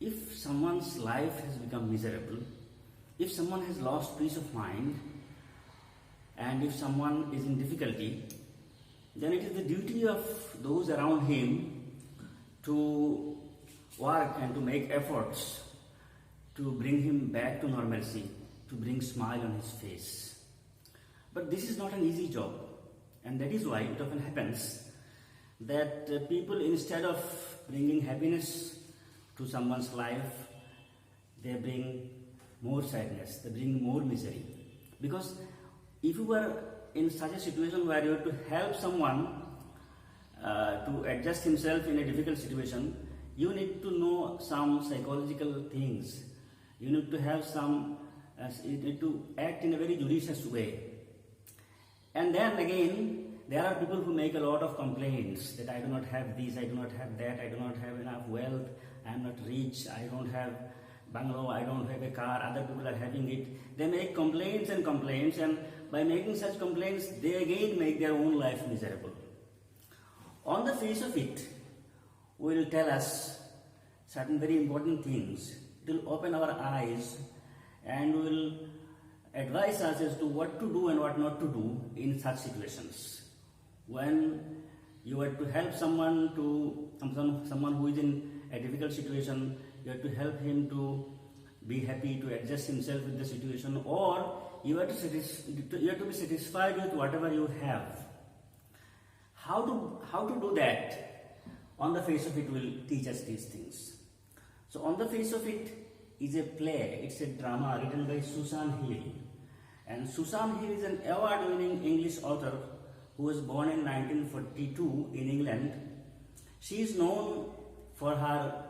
if someone's life has become miserable, if someone has lost peace of mind, and if someone is in difficulty, then it is the duty of those around him to work and to make efforts to bring him back to normalcy, to bring smile on his face. But this is not an easy job, and that is why it often happens that people, instead of bringing happiness to someone's life, they bring more sadness, they bring more misery. Because if you were in such a situation where you have to help someone to adjust himself in a difficult situation, you need to know some psychological things. You need to have you need to act in a very judicious way. And then again, there are people who make a lot of complaints that I do not have this, I do not have that, I do not have enough wealth, I am not rich, I don't have bungalow, I don't have a car, other people are having it. They make complaints, and by making such complaints, they again make their own life miserable. On the face of it, will tell us certain very important things. It will open our eyes and will advise us as to what to do and what not to do in such situations. When you are to help someone who is in a difficult situation, you have to help him to be happy, to adjust himself with the situation, or you have to be satisfied with whatever you have. How to do that? On the face of it will teach us these things. So on the face of it is a play, it's a drama written by Susan Hill. And Susan Hill is an award-winning English author who was born in 1942 in England. She is known for her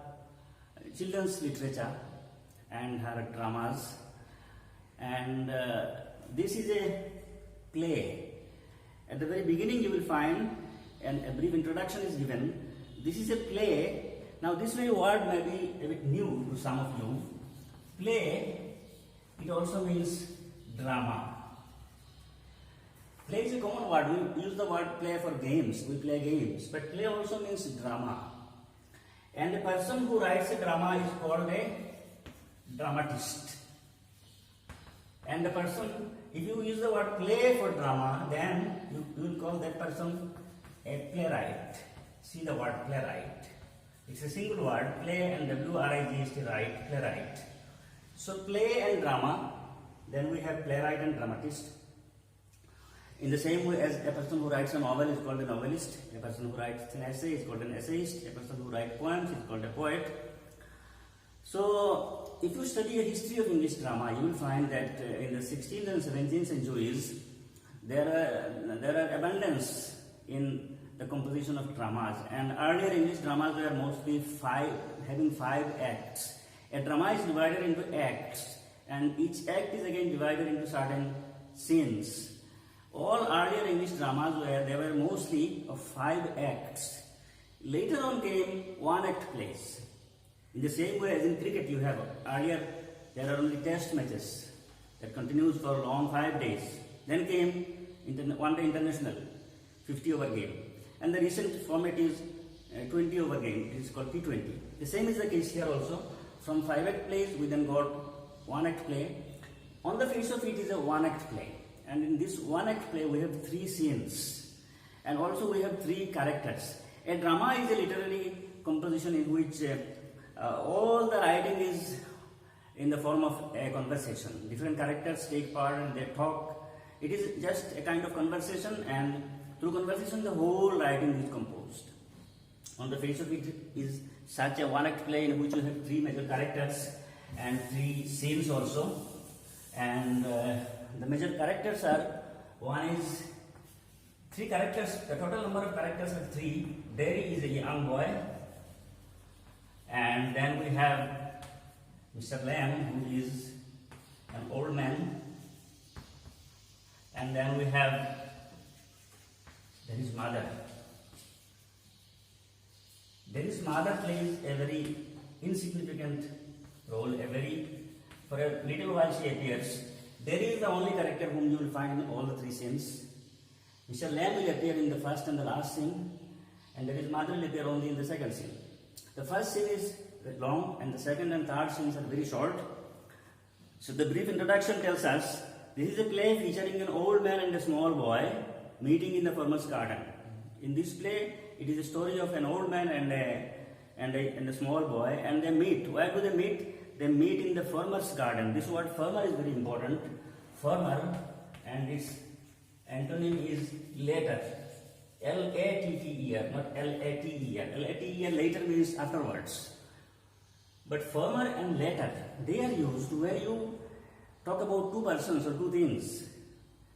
children's literature and her dramas. And this is a play. At the very beginning you will find, and a brief introduction is given. This is a play. Now this very word may be a bit new to some of you. Play, it also means drama. Play is a common word. We use the word play for games. We play games. But play also means drama. And the person who writes a drama is called a dramatist. And the person, if you use the word play for drama, then you will call that person a playwright. See the word playwright. It's a single word, play and W-R-I-G-H-T, right, playwright. So play and drama, then we have playwright and dramatist. In the same way as a person who writes a novel is called a novelist, a person who writes an essay is called an essayist, a person who writes poems is called a poet. So, if you study a history of English drama, you will find that in the 16th and 17th centuries, there are abundance in the composition of dramas. And earlier English dramas were mostly having 5 acts. A drama is divided into acts, and each act is again divided into certain scenes. All earlier English dramas were mostly of 5 acts. Later on came 1-act plays. In the same way as in cricket, you have earlier there are only test matches that continues for a long 5 days. Then came one-day international, 50-over game, and the recent format is 20-over game. It is called T20. The same is the case here also. From 5-act plays, we then got 1-act play. On the face of it is a 1-act play. And in this 1-act play, we have 3 scenes. And also we have 3 characters. A drama is a literary composition in which all the writing is in the form of a conversation. Different characters take part and they talk. It is just a kind of conversation, and through conversation the whole writing is composed. On the face of it is such a 1-act play in which you have 3 major characters and 3 scenes also. And the major characters are, one is 3 characters, the total number of characters are 3. Derry is a young boy, and then we have Mr. Lamb, who is an old man, and then we have his mother. Derry's mother plays a very insignificant role, for a little while she appears. Derry is the only character whom you will find in all the 3 scenes. Mr. Lamb will appear in the first and the last scene, and Derry's mother will appear only in the second scene. The first scene is long, and the second and third scenes are very short. So the brief introduction tells us this is a play featuring an old man and a small boy meeting in the farmer's garden. In this play, it is a story of an old man and a small boy, and they meet. Where do they meet? They meet in the farmer's garden. This word farmer is very important. Farmer, and its antonym is later. L-A-T-T-E-R, not L-A-T-E-R. L-A-T-E-R later means afterwards. But farmer and later, they are used where you talk about two persons or two things.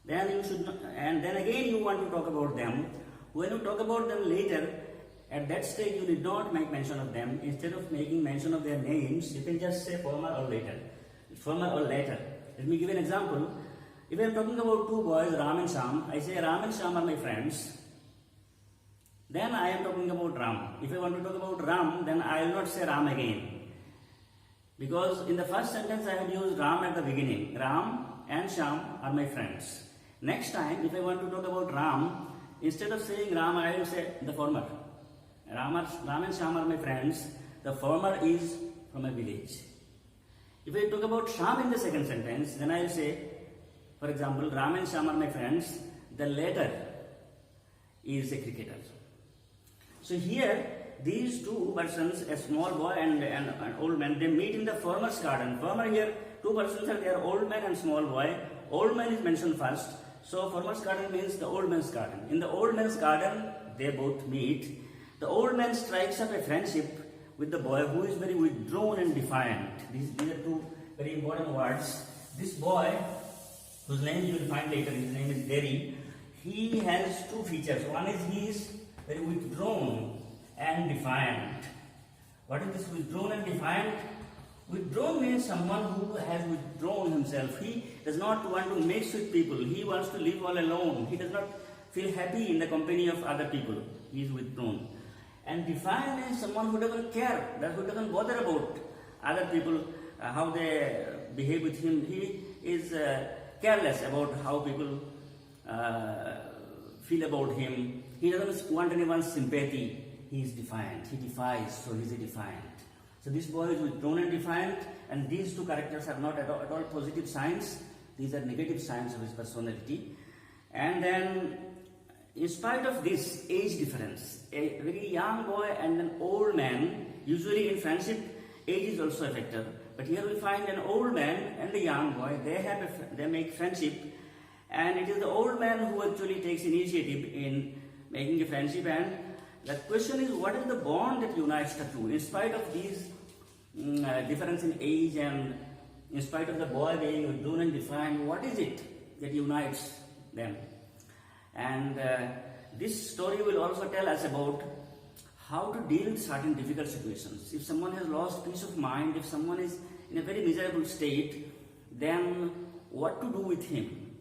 Then you should not, and then again you want to talk about them. When you talk about them later, at that stage you need not make mention of them. Instead of making mention of their names, you can just say farmer or later. Farmer or later. Let me give an example. If I am talking about two boys, Ram and Sham, I say Ram and Sham are my friends. Then I am talking about Ram. If I want to talk about Ram, then I will not say Ram again. Because in the first sentence I have used Ram at the beginning. Ram and Sham are my friends. Next time, if I want to talk about Ram, instead of saying Ram, I will say the former. Ram and Sham are my friends. The former is from a village. If I talk about Sham in the second sentence, then I will say, for example, Ram and Sham are my friends. The latter is a cricketer. So here, these two persons, a small boy and an old man, they meet in the farmer's garden. Farmer here, two persons are there, old man and small boy. Old man is mentioned first. So farmer's garden means the old man's garden. In the old man's garden, they both meet. The old man strikes up a friendship with the boy who is very withdrawn and defiant. These are two very important words. This boy, whose name you will find later, his name is Derry, he has two features. One is he is very withdrawn and defiant. What is this withdrawn and defiant? Withdrawn means someone who has withdrawn himself. He does not want to mix with people. He wants to live all alone. He does not feel happy in the company of other people. He is withdrawn. And defiant means someone who doesn't care, who doesn't bother about other people, how they behave with him. He is careless about how people feel about him. He doesn't want anyone's sympathy. He is defiant. He defies, so he is a defiant. So this boy is withdrawn and defiant, and these two characters are not at all positive signs. These are negative signs of his personality. And then, in spite of this age difference, a very young boy and an old man, usually in friendship, age is also a factor. But here we find an old man and a young boy. They make friendship, and it is the old man who actually takes initiative in making a friendship. And the question is, what is the bond that unites the two? In spite of these difference in age, and in spite of the boy being withdrawn and defiant, what is it that unites them? And this story will also tell us about how to deal with certain difficult situations. If someone has lost peace of mind, if someone is in a very miserable state, then what to do with him?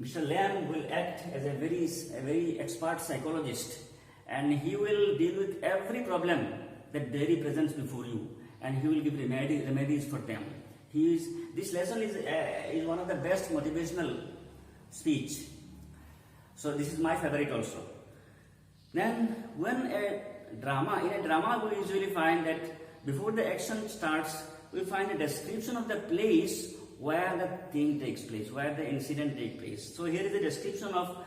Mr. Lamb will act as a very expert psychologist, and he will deal with every problem that Derry presents before you, and he will give remedies for them. This lesson is one of the best motivational speech. So this is my favorite also. Then in a drama we usually find that before the action starts, we find a description of the place where the thing takes place, where the incident takes place. So here is a description of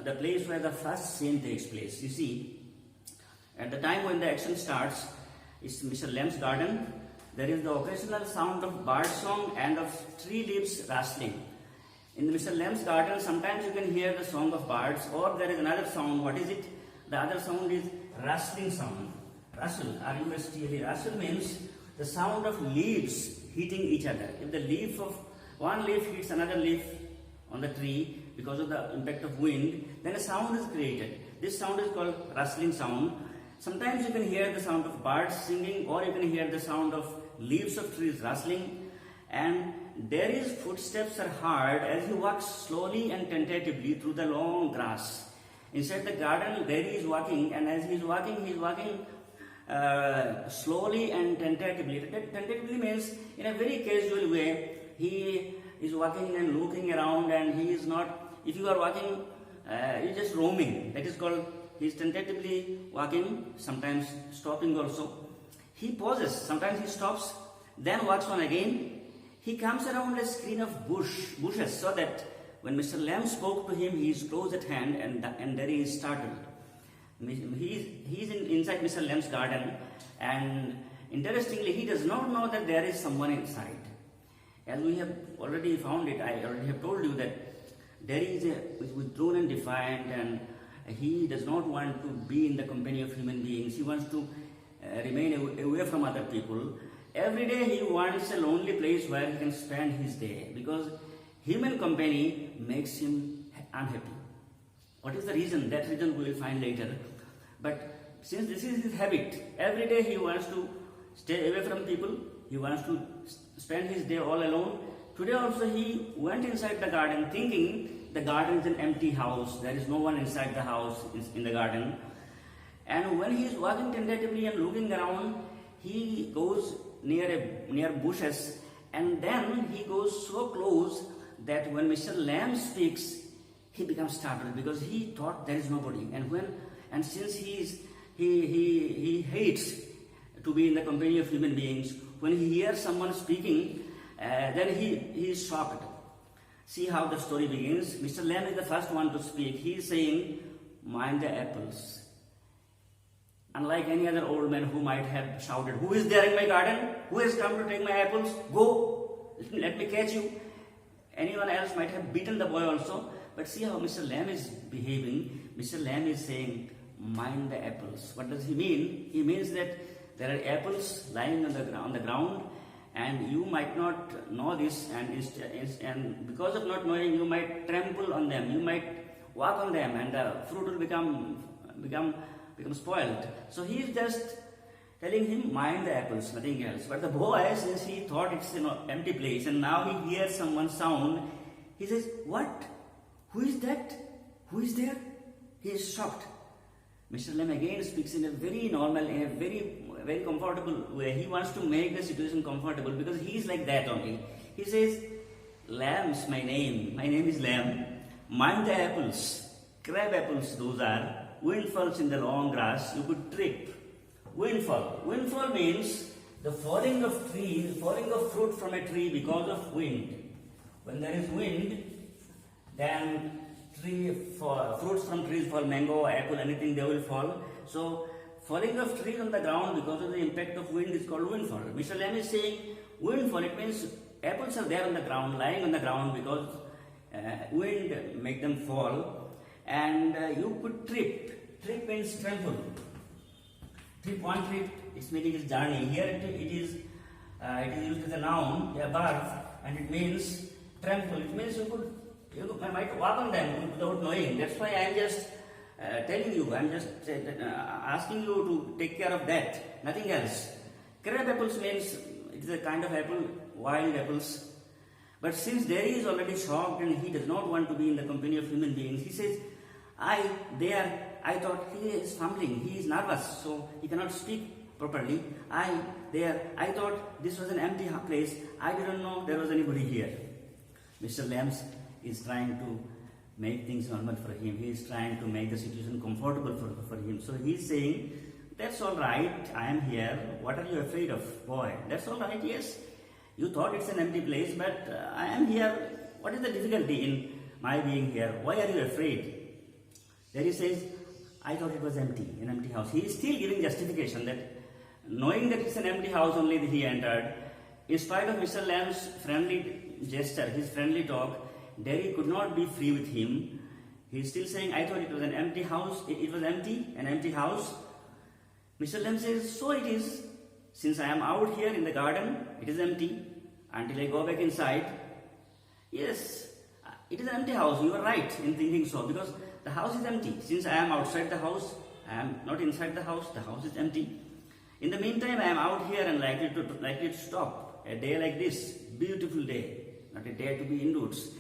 the place where the first scene takes place. You see, at the time when the action starts, it's Mr. Lamb's garden. There is the occasional sound of bird song and of tree leaves rustling. In Mr. Lamb's garden, sometimes you can hear the song of birds, or there is another sound. What is it? The other sound is rustling sound. Rustle, R-U-S-T-L-E. Rustle means the sound of leaves hitting each other. If the leaf of one leaf hits another leaf on the tree because of the impact of wind, then a sound is created. This sound is called rustling sound. Sometimes you can hear the sound of birds singing, or you can hear the sound of leaves of trees rustling. And Derry's footsteps are heard as he walks slowly and tentatively through the long grass. Inside the garden, Derry is walking, and as he is walking slowly and tentatively. Tentatively means in a very casual way. He is walking and looking around, and he is not, if you are walking, he is just roaming. That is called, he is tentatively walking, sometimes stopping also. He pauses, sometimes he stops, then walks on again. He comes around a screen of bushes, so that when Mr. Lamb spoke to him, he is close at hand, and there he is startled. He is inside Mr. Lamb's garden, and interestingly, he does not know that there is someone inside. As we have already found it, I already have told you that there is withdrawn and defiant, and he does not want to be in the company of human beings. He wants to remain away from other people. Every day he wants a lonely place where he can spend his day, because human company makes him unhappy. What is the reason? That reason we will find later. But since this is his habit, every day he wants to stay away from people, he wants to spend his day all alone. Today also he went inside the garden thinking the garden is an empty house, there is no one inside the house, in the garden. And when he is walking tentatively and looking around, he goes near bushes, and then he goes so close that when Mr. Lamb speaks, he becomes startled, because he thought there is nobody. And since he hates to be in the company of human beings, when he hears someone speaking, then he is shocked. See how the story begins. Mr. Lamb is the first one to speak. He is saying, "Mind the apples." Unlike any other old man who might have shouted, "Who is there in my garden? Who has come to take my apples? Go, let me catch you." Anyone else might have beaten the boy also. But see how Mr. Lamb is behaving. Mr. Lamb is saying, "Mind the apples." What does he mean? He means that there are apples lying on the ground, and you might not know this, and because of not knowing, you might trample on them, you might walk on them, and the fruit will become spoiled. So he is just telling him, mind the apples, nothing else. But the boy, since he thought it's an empty place, and now he hears someone sound, he says, "What? Who is that? Who is there?" He is shocked. Mr. Lamb again speaks in a very normal, in a very comfortable way. He wants to make the situation comfortable, because he is like that only. He says, "Lamb's my name. My name is Lamb. Mind the apples. Crab apples those are. Windfalls in the long grass. You could trip." Windfall. Windfall means the falling of fruit from a tree because of wind. When there is wind, then fruits from trees fall, mango, apple, anything, they will fall. So falling of trees on the ground because of the impact of wind is called windfall. Mr. Lamb is saying windfall, it means apples are there on the ground, lying on the ground, because wind make them fall, and you could trip. Trip means trample. Trip, one trip, its meaning is journey. Here it is used as a noun, a verb, and it means trample. It means you might walk on them without knowing. That's why I am just telling you, I am just asking you to take care of that, nothing else. Crab apples means it is a kind of apple, wild apples. But since Derry is already shocked and he does not want to be in the company of human beings, he says, I thought he is fumbling, he is nervous, so he cannot speak properly. I thought this was an empty place, I didn't know there was anybody here. Mr. Lamb is trying to make things normal for him. He is trying to make the situation comfortable for him. So he is saying, "That's all right, I am here. What are you afraid of, boy? That's all right, yes. You thought it's an empty place, but I am here. What is the difficulty in my being here? Why are you afraid?" Then he says, "I thought it was empty, an empty house." He is still giving justification that knowing that it's an empty house only that he entered. In spite of Mr. Lamb's friendly gesture, his friendly talk, Derry could not be free with him. He is still saying, "I thought it was an empty house. It was empty, an empty house." Mr. Lamb says, "So it is. Since I am out here in the garden, it is empty until I go back inside." Yes, it is an empty house. You are right in thinking so, because the house is empty. Since I am outside the house, I am not inside the house is empty. In the meantime, I am out here and likely to stop. A day like this, beautiful day, not a day to be indoors.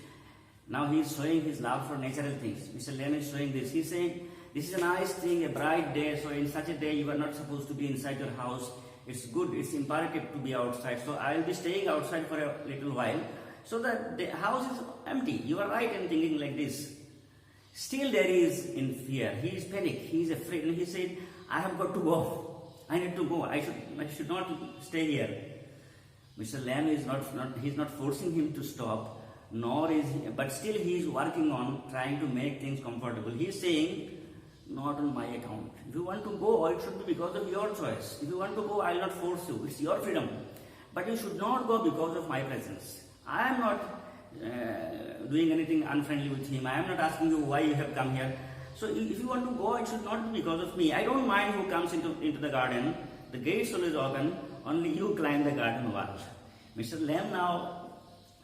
Now he is showing his love for natural things. Mr. Lamb is showing this. He is saying, this is a nice thing, a bright day, so in such a day you are not supposed to be inside your house. It's good, it's imperative to be outside. So I will be staying outside for a little while. So that the house is empty. You are right in thinking like this. Still there is in fear. He is panicked. He is afraid. And he said, "I have got to go. I need to go. I should not stay here. Mr. Lamb is he's not forcing him to stop, nor is he, but still he is working on trying to make things comfortable. He is saying, not on my account. If you want to go, it should be because of your choice. If you want to go, I will not force you. It's your freedom. But you should not go because of my presence. I am not doing anything unfriendly with him. I am not asking you why you have come here. So if you want to go, it should not be because of me. I don't mind who comes into the garden. The gates always open. Only you climb the garden wall. Mr. Lamb now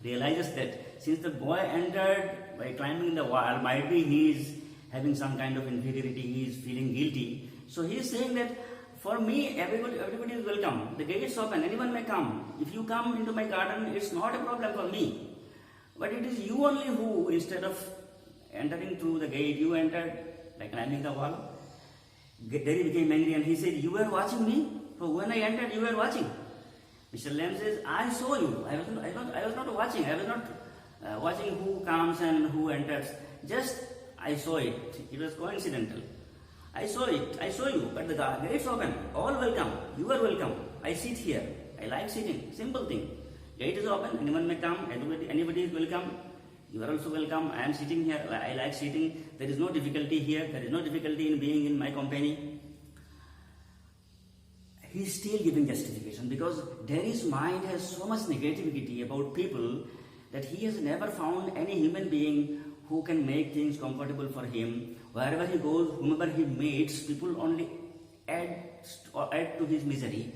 realizes that since the boy entered by climbing the wall, might be he is having some kind of inferiority, he is feeling guilty. So he is saying that for me, everybody is welcome. The gate is open, anyone may come. If you come into my garden, it's not a problem for me. But it is you only who, instead of entering through the gate, you entered by climbing the wall. There he became angry and he said, you were watching me? So when I entered, you were watching. Mr. Lamb says, I saw you. I was not watching. I was not watching who comes and who enters. Just I saw it. It was coincidental. I saw it. I saw you. But the gates open. All welcome. You are welcome. I sit here. I like sitting. Simple thing. Gate is open. Anyone may come. Anybody is welcome. You are also welcome. I am sitting here. I like sitting. There is no difficulty here. There is no difficulty in being in my company. He is still giving justification because Derry's mind has so much negativity about people that he has never found any human being who can make things comfortable for him. Wherever he goes, whomever he meets, people only add to his misery.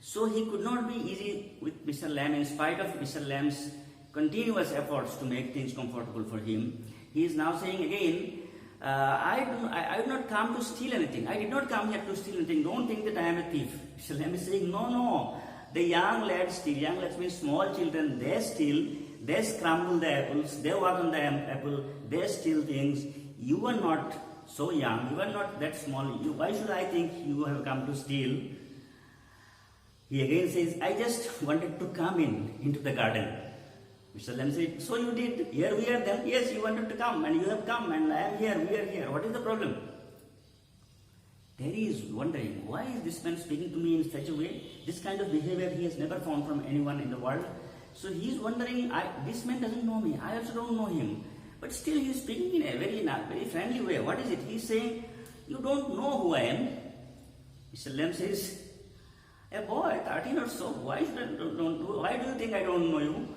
So he could not be easy with Mr. Lamb in spite of Mr. Lamb's continuous efforts to make things comfortable for him. He is now saying again, I did not come to steal anything. I did not come here to steal anything. Don't think that I am a thief. Mr. Lamb is saying, no. The young lads steal. Young lads mean small children. They steal. They scramble the apples. They walk on the apple. They steal things. You are not so young. You are not that small. Why should I think you have come to steal? He again says, I just wanted to come into the garden. Mr. Lamb said, so you did. Here we are then. Yes, you wanted to come and you have come and I am here. We are here. What is the problem? Derry is wondering, why is this man speaking to me in such a way? This kind of behavior he has never found from anyone in the world. So he is wondering, this man doesn't know me. I also don't know him. But still he is speaking in a very friendly way. What is it? He is saying, you don't know who I am. Mr. Lamb says, a boy, 13 or so, why do you think I don't know you?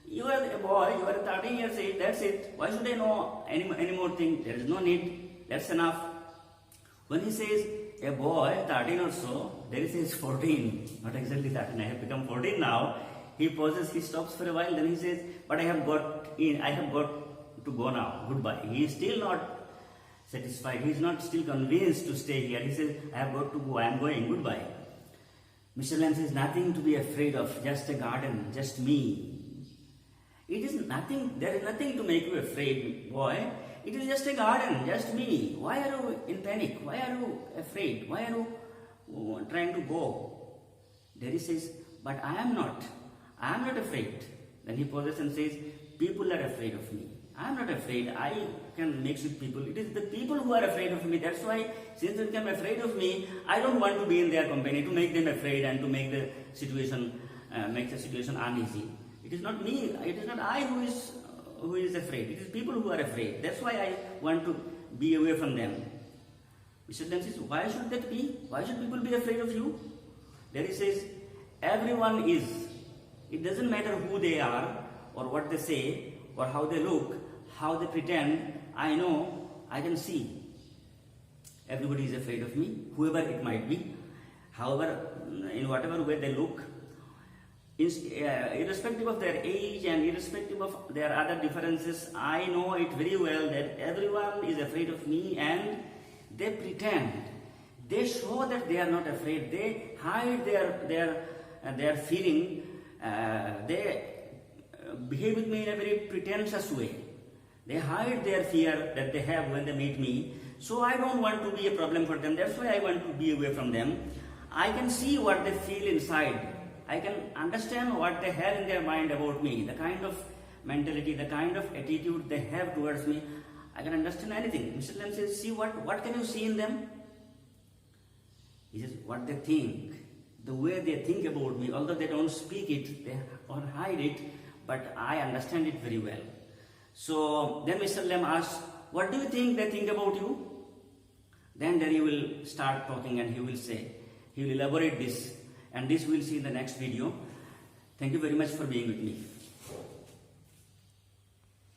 You are a boy, you are 13 years old, that's it. Why should I know any more thing? There is no need, that's enough. When he says, a boy, 13 or so, there he says 14, not exactly 13, I have become 14 now. He pauses, he stops for a while, then he says, but I have got to go now, goodbye. He is still not satisfied, he is not still convinced to stay here. He says, I have got to go, I am going, goodbye. Mr. Lamb says, nothing to be afraid of, just a garden, just me. It is nothing, there is nothing to make you afraid, boy. It is just a garden, just me. Why are you in panic? Why are you afraid? Why are you trying to go? Derry says, but I am not afraid. Then he pauses and says, people are afraid of me. I am not afraid. I can mix with people. It is the people who are afraid of me. That's why, since they become afraid of me, I don't want to be in their company to make them afraid and to make the situation uneasy. It is not me. It is not I who is afraid. It is people who are afraid. That's why I want to be away from them. Mr. Lamb says, why should that be? Why should people be afraid of you? There he says, everyone is. It doesn't matter who they are or what they say or how they look, how they pretend. I know, I can see. Everybody is afraid of me, whoever it might be. However, in whatever way they look, irrespective of their age and irrespective of their other differences, I know it very well that everyone is afraid of me and they pretend. They show that they are not afraid. They hide their feeling. They behave with me in a very pretentious way. They hide their fear that they have when they meet me. So I don't want to be a problem for them. That's why I want to be away from them. I can see what they feel inside. I can understand what they have in their mind about me, the kind of mentality, the kind of attitude they have towards me. I can understand anything. Mr. Lamb says, see what can you see in them? He says, what they think, the way they think about me, although they don't speak it or hide it, but I understand it very well. So then Mr. Lem asks, what do you think they think about you? Then he will start talking and he will elaborate this, and this we'll see in the next video. Thank you very much for being with me.